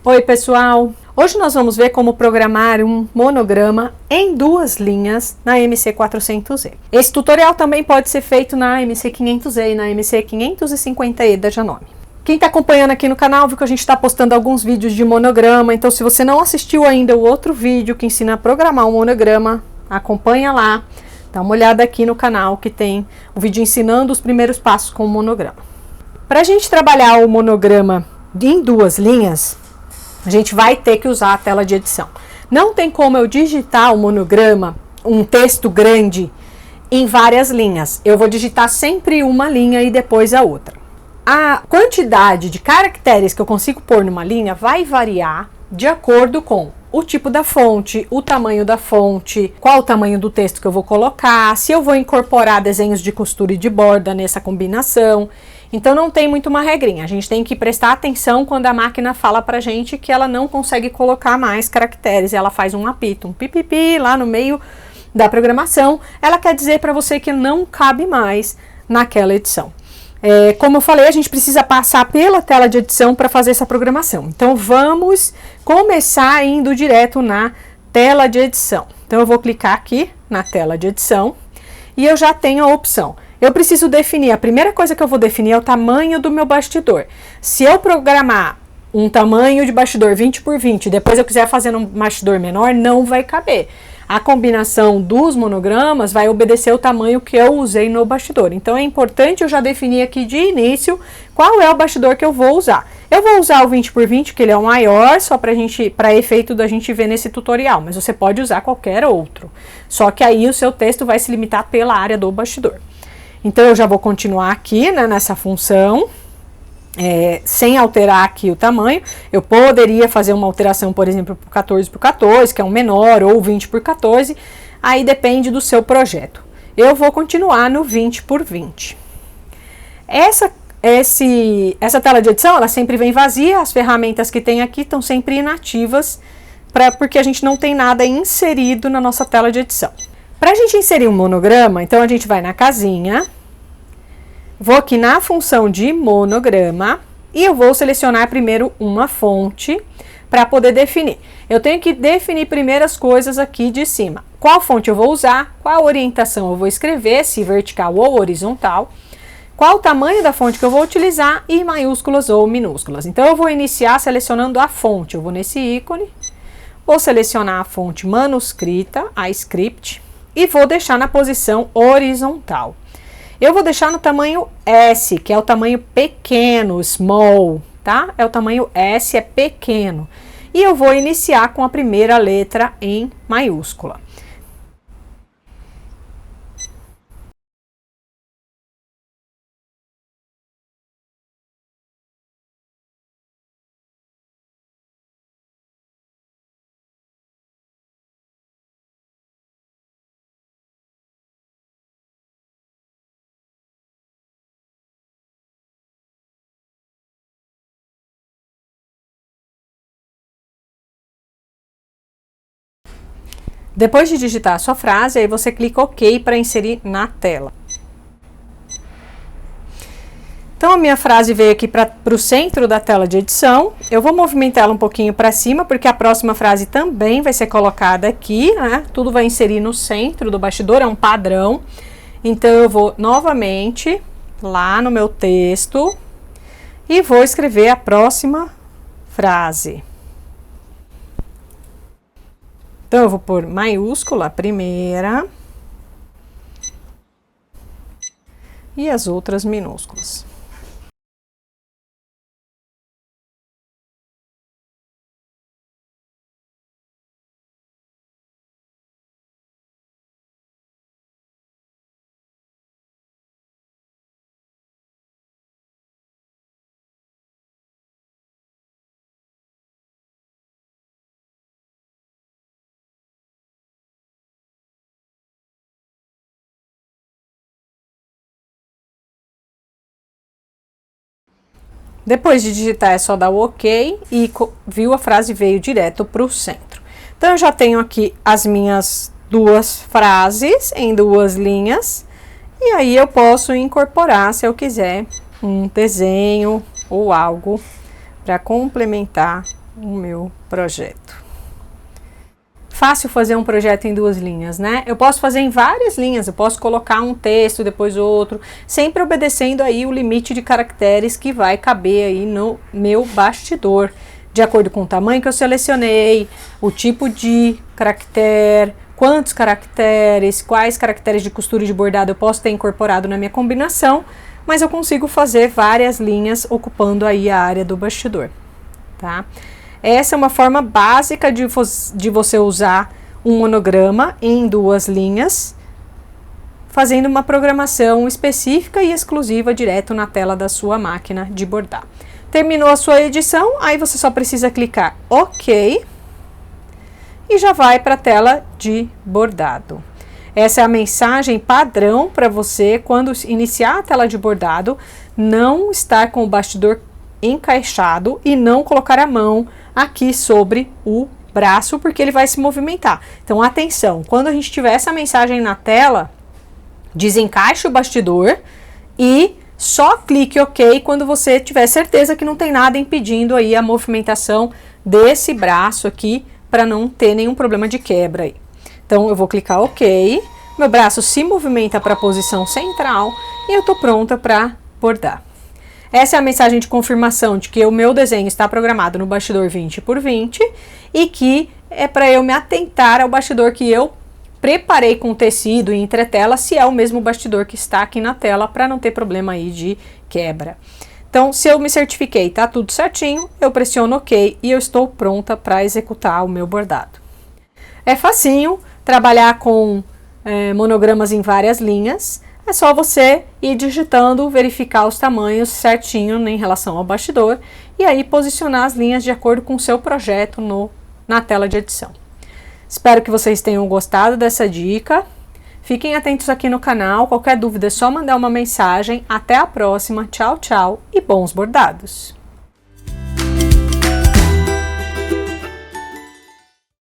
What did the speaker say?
Oi pessoal, hoje nós vamos ver como programar um monograma em 2 linhas na MC400E. Esse tutorial também pode ser feito na MC500E e na MC550E da Janome. Quem está acompanhando aqui no canal viu que a gente está postando alguns vídeos de monograma, então se você não assistiu ainda o outro vídeo que ensina a programar um monograma, acompanha lá, dá uma olhada aqui no canal que tem o vídeo ensinando os primeiros passos com o monograma. Para a gente trabalhar o monograma em 2 linhas, a gente vai ter que usar a tela de edição. Não tem como eu digitar o monograma, um texto grande, em várias linhas. Eu vou digitar sempre uma linha e depois a outra. A quantidade de caracteres que eu consigo pôr numa linha vai variar de acordo com o tipo da fonte, o tamanho da fonte, qual o tamanho do texto que eu vou colocar, se eu vou incorporar desenhos de costura e de borda nessa combinação. Então não tem muito uma regrinha, a gente tem que prestar atenção quando a máquina fala pra gente que ela não consegue colocar mais caracteres, ela faz um apito, um pipipi lá no meio da programação, ela quer dizer para você que não cabe mais naquela edição. Como eu falei, a gente precisa passar pela tela de edição para fazer essa programação. Então vamos começar indo direto na tela de edição. Então eu vou clicar aqui na tela de edição e eu já tenho a opção. Eu preciso definir, a primeira coisa que eu vou definir é o tamanho do meu bastidor. Se eu programar um tamanho de bastidor 20 por 20, depois eu quiser fazer um bastidor menor, não vai caber. A combinação dos monogramas vai obedecer o tamanho que eu usei no bastidor. Então é importante eu já definir aqui de início qual é o bastidor que eu vou usar. Eu vou usar o 20 por 20, que ele é o maior, só para efeito da gente ver nesse tutorial, mas você pode usar qualquer outro. Só que aí o seu texto vai se limitar pela área do bastidor. Então eu já vou continuar aqui, né, nessa função, sem alterar aqui o tamanho. Eu poderia fazer uma alteração, por exemplo, por 14 por 14, que é um menor, ou 20 por 14, aí depende do seu projeto. Eu vou continuar no 20 por 20. Essa tela de edição, ela sempre vem vazia, as ferramentas que tem aqui estão sempre inativas, porque a gente não tem nada inserido na nossa tela de edição. Para a gente inserir um monograma, então a gente vai na casinha, vou aqui na função de monograma e eu vou selecionar primeiro uma fonte para poder definir. Eu tenho que definir primeiro as coisas aqui de cima. Qual fonte eu vou usar, qual orientação eu vou escrever, se vertical ou horizontal, qual o tamanho da fonte que eu vou utilizar e maiúsculas ou minúsculas. Então eu vou iniciar selecionando a fonte, eu vou nesse ícone, vou selecionar a fonte manuscrita, a script, e vou deixar na posição horizontal. Eu vou deixar no tamanho S, que é o tamanho pequeno, small, tá? É o tamanho S, é pequeno. E eu vou iniciar com a primeira letra em maiúscula. Depois de digitar a sua frase, aí você clica OK para inserir na tela. Então a minha frase veio aqui para o centro da tela de edição. Eu vou movimentar ela um pouquinho para cima, porque a próxima frase também vai ser colocada aqui, né? Tudo vai inserir no centro do bastidor, é um padrão. Então eu vou novamente lá no meu texto e vou escrever a próxima frase. Então, eu vou pôr maiúscula a primeira e as outras minúsculas. Depois de digitar é só dar o OK e viu, a frase veio direto para o centro. Então eu já tenho aqui as minhas 2 frases em 2 linhas e aí eu posso incorporar, se eu quiser, um desenho ou algo para complementar o meu projeto. Fácil fazer um projeto em 2 linhas, né? Eu posso fazer em várias linhas, eu posso colocar um texto, depois outro, sempre obedecendo aí o limite de caracteres que vai caber aí no meu bastidor, de acordo com o tamanho que eu selecionei, o tipo de caractere, quantos caracteres, quais caracteres de costura e de bordado eu posso ter incorporado na minha combinação, mas eu consigo fazer várias linhas ocupando aí a área do bastidor, tá? Essa é uma forma básica de você usar um monograma em 2 linhas, fazendo uma programação específica e exclusiva direto na tela da sua máquina de bordar. Terminou a sua edição, aí você só precisa clicar OK e já vai para a tela de bordado. Essa é a mensagem padrão para você quando iniciar a tela de bordado, não estar com o bastidor encaixado e não colocar a mão aqui sobre o braço, porque ele vai se movimentar. Então, atenção, quando a gente tiver essa mensagem na tela, desencaixe o bastidor e só clique OK quando você tiver certeza que não tem nada impedindo aí a movimentação desse braço aqui, para não ter nenhum problema de quebra aí. Então, eu vou clicar OK, meu braço se movimenta para a posição central e eu estou pronta para bordar. Essa é a mensagem de confirmação de que o meu desenho está programado no bastidor 20 por 20 e que é para eu me atentar ao bastidor que eu preparei com tecido e entretela, se é o mesmo bastidor que está aqui na tela, para não ter problema aí de quebra. Então, se eu me certifiquei, tá tudo certinho, eu pressiono OK e eu estou pronta para executar o meu bordado. É facinho trabalhar com monogramas em várias linhas. É só você ir digitando, verificar os tamanhos certinho em relação ao bastidor e aí posicionar as linhas de acordo com o seu projeto na tela de edição. Espero que vocês tenham gostado dessa dica. Fiquem atentos aqui no canal. Qualquer dúvida é só mandar uma mensagem. Até a próxima. Tchau, tchau e bons bordados!